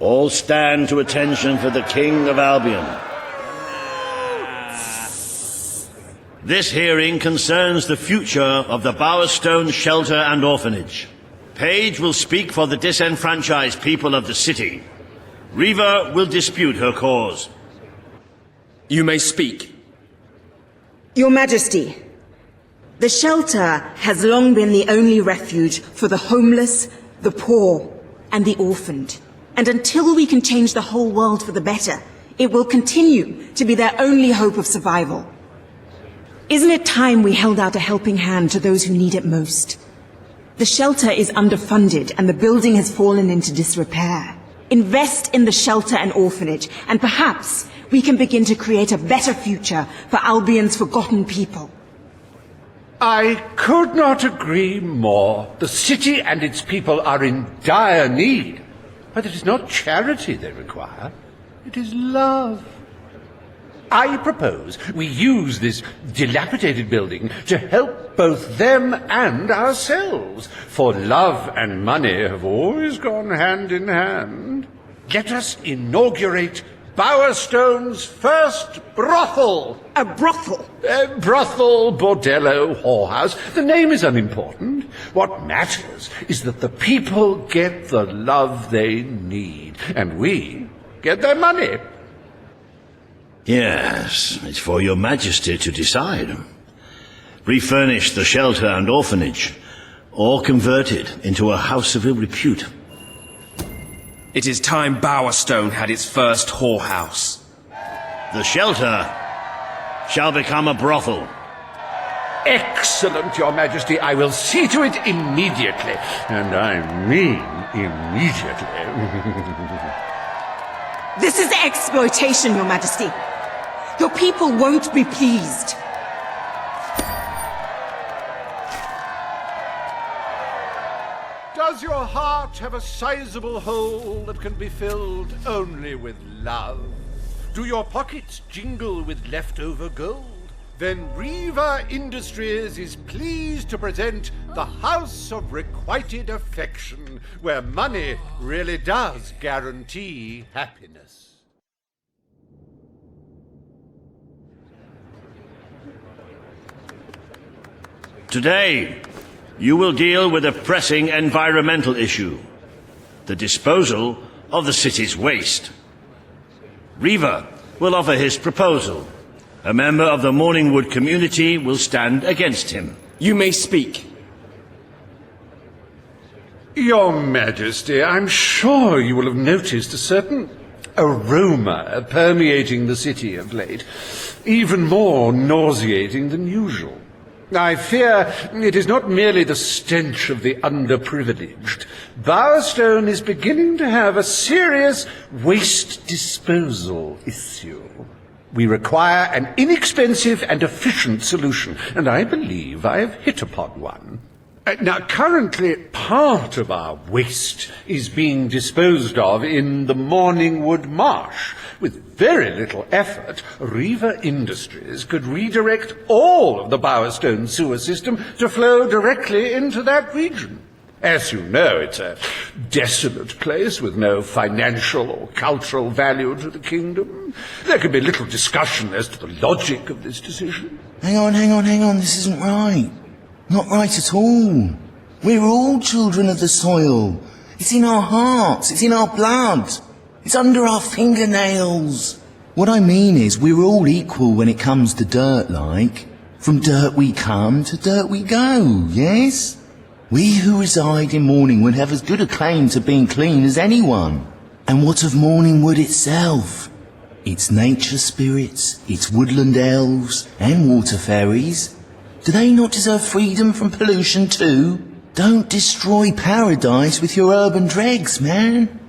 All stand to attention for the King of Albion. This hearing concerns the future of the Bowerstone Shelter and Orphanage. Paige will speak for the disenfranchised people of the city. Reva will dispute her cause. You may speak. Your Majesty, the shelter has long been the only refuge for the homeless, the poor, and the orphaned. And until we can change the whole world for the better, it will continue to be their only hope of survival. Isn't it time we held out a helping hand to those who need it most? The shelter is underfunded and the building has fallen into disrepair. Invest in the shelter and orphanage, and perhaps we can begin to create a better future for Albion's forgotten people. I could not agree more. The city and its people are in dire need. But it is not charity they require. It is love. I propose we use this dilapidated building to help both them and ourselves, for love and money have always gone hand in hand. Let us inaugurate Bowerstone's first brothel. A brothel? Brothel, bordello, whorehouse. The name is unimportant. What matters is that the people get the love they need, and we get their money. Yes, it's for your Majesty to decide. Refurnish the shelter and orphanage, or convert it into a house of ill repute. It is time Bowerstone had its first whorehouse. The shelter shall become a brothel. Excellent, Your Majesty. I will see to it immediately. And I mean immediately. This is exploitation, Your Majesty. Your people won't be pleased. Does your heart have a sizable hole that can be filled only with love? Do your pockets jingle with leftover gold? Then Reva Industries is pleased to present the House of Requited Affection, where money really does guarantee happiness. Today, you will deal with a pressing environmental issue: the disposal of the city's waste. Reva will offer his proposal. A member of the Mourningwood community will stand against him. You may speak. Your Majesty, I'm sure you will have noticed a certain aroma permeating the city of late, even more nauseating than usual. I fear it is not merely the stench of the underprivileged. Bowerstone is beginning to have a serious waste disposal issue. We require an inexpensive and efficient solution, and I believe I have hit upon one. Now, currently, part of our waste is being disposed of in the Mourningwood marsh. With very little effort, Reva Industries could redirect all of the Bowerstone sewer system to flow directly into that region. As you know, it's a desolate place with no financial or cultural value to the kingdom. There can be little discussion as to the logic of this decision. Hang on, this isn't right. Not right at all. We're all children of the soil. It's in our hearts, it's in our blood. It's under our fingernails. What I mean is, we're all equal when it comes to dirt, like. From dirt we come to dirt we go, yes? We who reside in Mourningwood have as good a claim to being clean as anyone. And what of Mourningwood itself? Its nature spirits, its woodland elves, and water fairies. Do they not deserve freedom from pollution too? Don't destroy paradise with your urban dregs, man.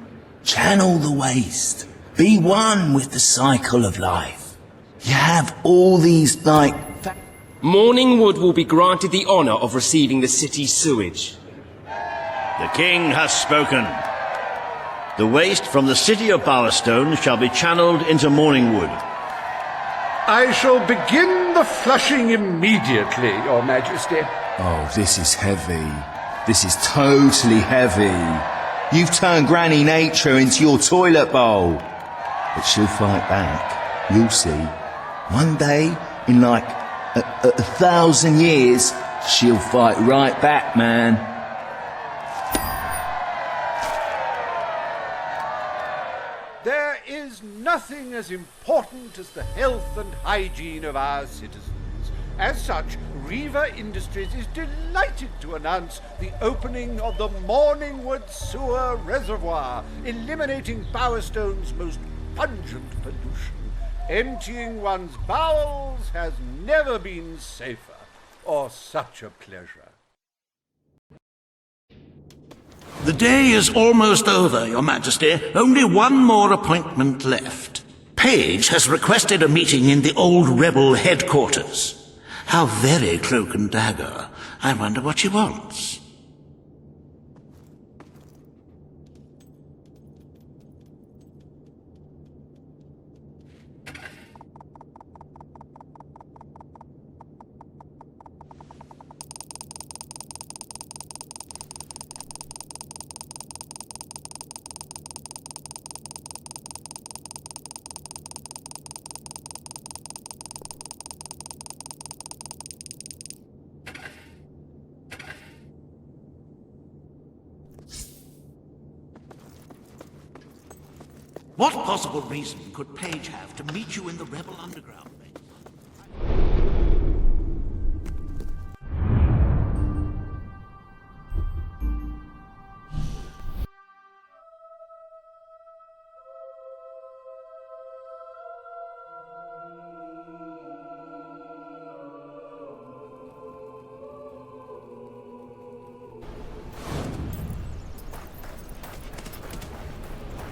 Channel the waste. Be one with the cycle of life. You have all these, Mourningwood will be granted the honor of receiving the city's sewage. The king has spoken. The waste from the city of Bowerstone shall be channeled into Mourningwood. I shall begin the flushing immediately, Your Majesty. Oh, this is heavy. This is totally heavy. You've turned Granny Nature into your toilet bowl. But she'll fight back. You'll see. One day, in like a 1,000 years, she'll fight right back, man. There is nothing as important as the health and hygiene of our citizens. As such, Riva Industries is delighted to announce the opening of the Mourningwood Sewer Reservoir, eliminating Bowerstone's most pungent pollution. Emptying one's bowels has never been safer, or such a pleasure. The day is almost over, Your Majesty. Only one more appointment left. Page has requested a meeting in the old rebel headquarters. How very cloak and dagger. I wonder what she wants. What possible reason could Page have to meet you in the rebel underground?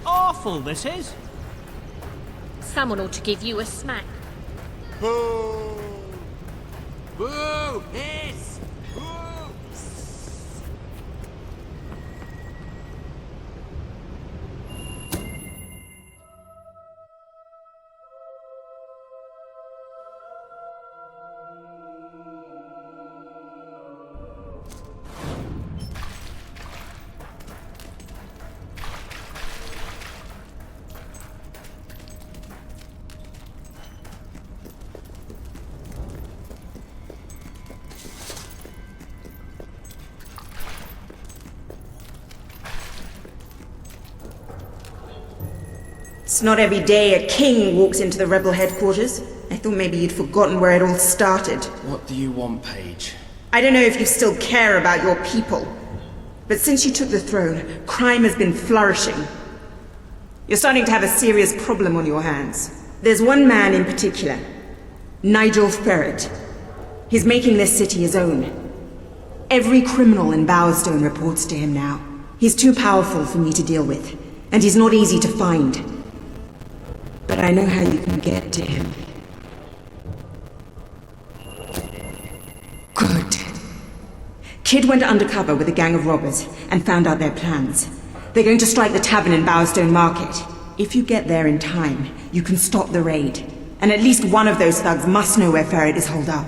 Awful, this is. Someone ought to give you a smack. Boo! Boo! Hiss! Boo! It's not every day a king walks into the rebel headquarters. I thought maybe you'd forgotten where it all started. What do you want, Paige? I don't know if you still care about your people, but since you took the throne, crime has been flourishing. You're starting to have a serious problem on your hands. There's one man in particular, Nigel Ferret. He's making this city his own. Every criminal in Bowerstone reports to him now. He's too powerful for me to deal with, and he's not easy to find. But I know how you can get to him. Good. Kid went undercover with a gang of robbers and found out their plans. They're going to strike the tavern in Bowerstone Market. If you get there in time, you can stop the raid. And at least one of those thugs must know where Ferret is holed up.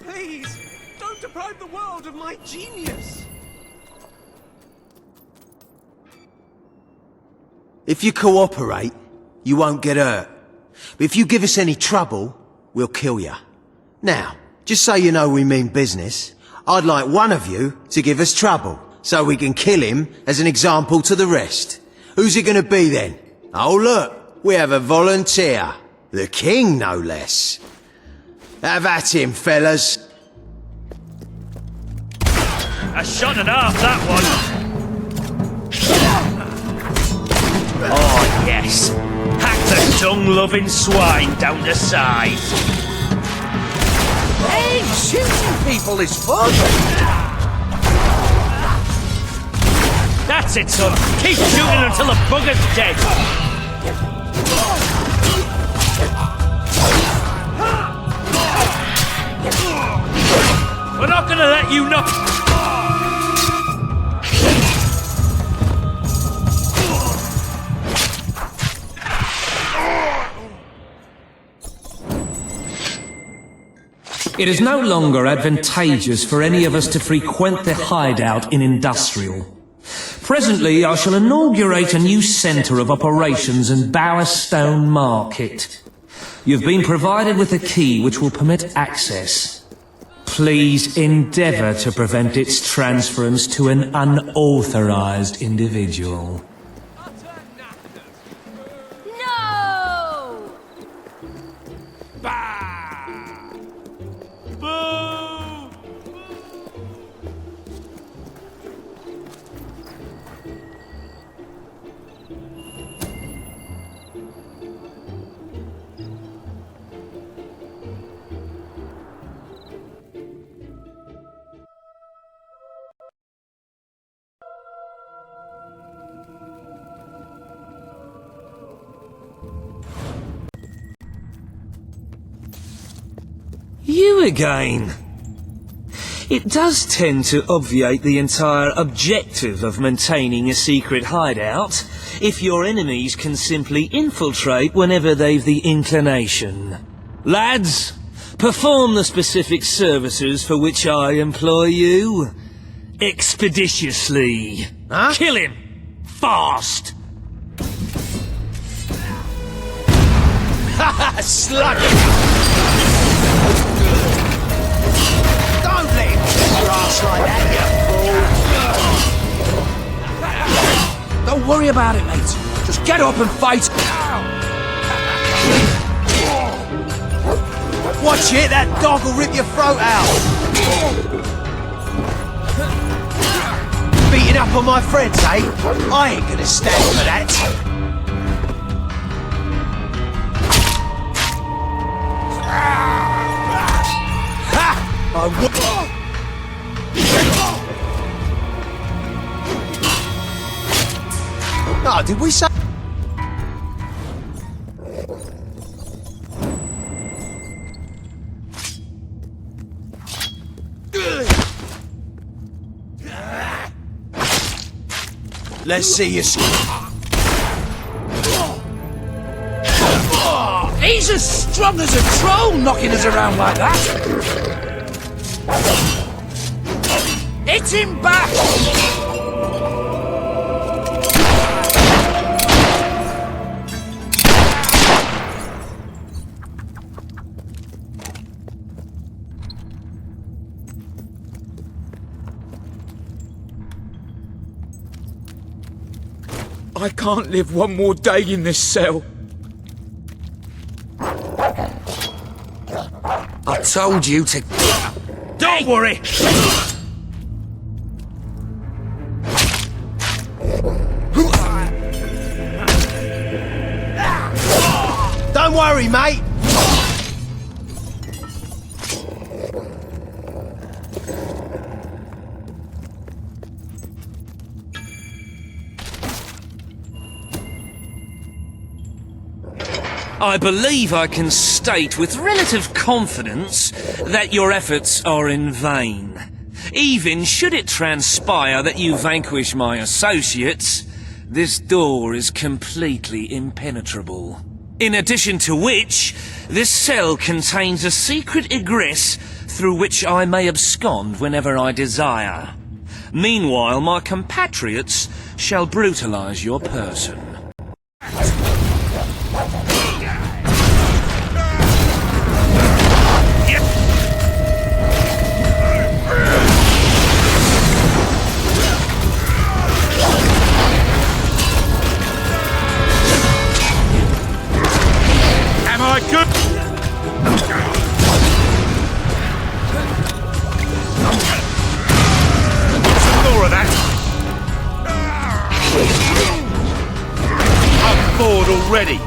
Please, don't deprive the world of my genius! If you cooperate, you won't get hurt. But if you give us any trouble, we'll kill you. Now, just so you know we mean business, I'd like one of you to give us trouble, so we can kill him as an example to the rest. Who's it gonna be then? Oh look, we have a volunteer. The king, no less. Have at him, fellas. A shot and a half, that one. Oh, yes. Hack the tongue-loving swine down the side. Hey, shooting people is fun! That's That's it, son. Keep shooting until the bugger's dead. We're not gonna let you know. It is no longer advantageous for any of us to frequent the hideout in Industrial. Presently, I shall inaugurate a new centre of operations in Bowerstone Market. You've been provided with a key which will permit access. Please endeavour to prevent its transference to an unauthorised individual. No! You again. It does tend to obviate the entire objective of maintaining a secret hideout if your enemies can simply infiltrate whenever they've the inclination. Lads, perform the specific services for which I employ you expeditiously. Huh? Kill him fast. Ha! Slug him! Don't let him grass like that, you fool! Don't worry about it, mate. Just get up and fight. Watch it, that dog will rip your throat out! Beating up on my friends, eh? I ain't gonna stand for that! Oh, did we say... Let's see you... He's as strong as a troll knocking us around like that. Hit him back! I can't live one more day in this cell. I told you to... Don't worry! Don't worry, mate! I believe I can state with relative confidence that your efforts are in vain. Even should it transpire that you vanquish my associates, this door is completely impenetrable. In addition to which, this cell contains a secret egress through which I may abscond whenever I desire. Meanwhile, my compatriots shall brutalize your person. Already.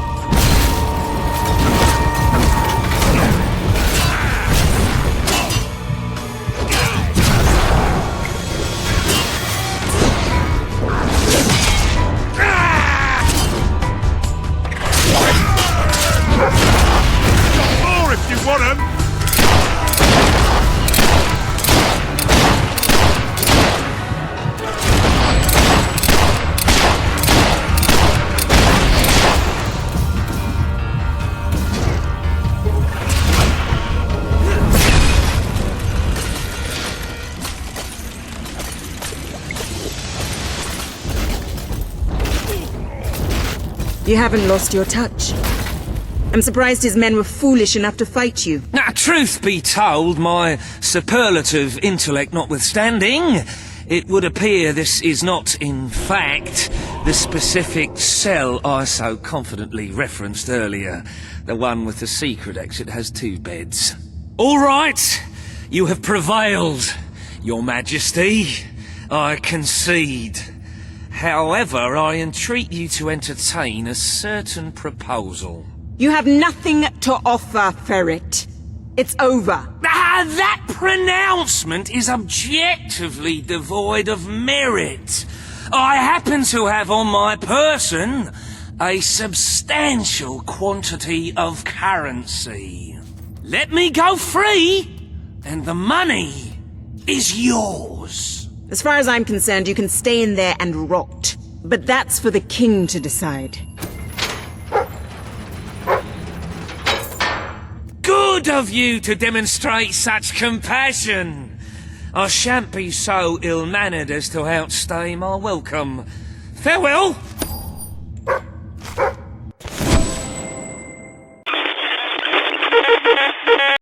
You haven't lost your touch. I'm surprised his men were foolish enough to fight you. Now, truth be told, my superlative intellect notwithstanding, it would appear this is not, in fact, the specific cell I so confidently referenced earlier. The one with the secret exit has 2 beds. All right, you have prevailed, Your Majesty. I concede. However, I entreat you to entertain a certain proposal. You have nothing to offer, Ferret. It's over. That pronouncement is objectively devoid of merit. I happen to have on my person a substantial quantity of currency. Let me go free, and the money is yours. As far as I'm concerned, you can stay in there and rot. But that's for the king to decide. Good of you to demonstrate such compassion. I shan't be so ill-mannered as to outstay my welcome. Farewell!